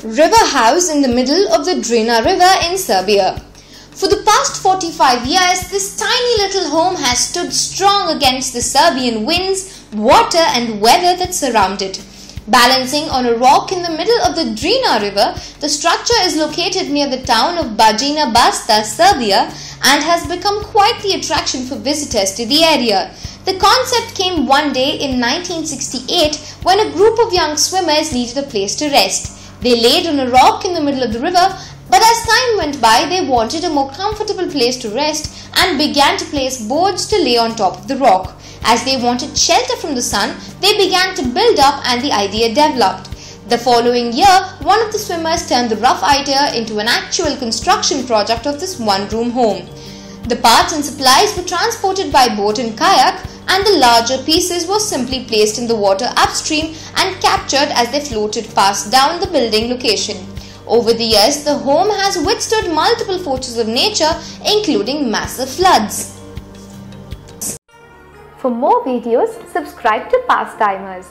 river house in the middle of the Drina river in Serbia. For the past 45 years, this tiny little home has stood strong against the Serbian winds, water and weather that surround it. Balancing on a rock in the middle of the Drina river, the structure is located near the town of Bajina Basta, Serbia, and has become quite the attraction for visitors to the area. The concept came one day in 1968 when a group of young swimmers needed a place to rest. They laid on a rock in the middle of the river, but as time went by, they wanted a more comfortable place to rest and began to place boards to lay on top of the rock. As they wanted shelter from the sun, they began to build up and the idea developed. The following year, one of the swimmers turned the rough idea into an actual construction project of this one-room home. The parts and supplies were transported by boat and kayak, and the larger pieces were simply placed in the water upstream and captured as they floated past down the building location. Over the years, the home has withstood multiple forces of nature, including massive floods. For more videos, subscribe to Pastimers.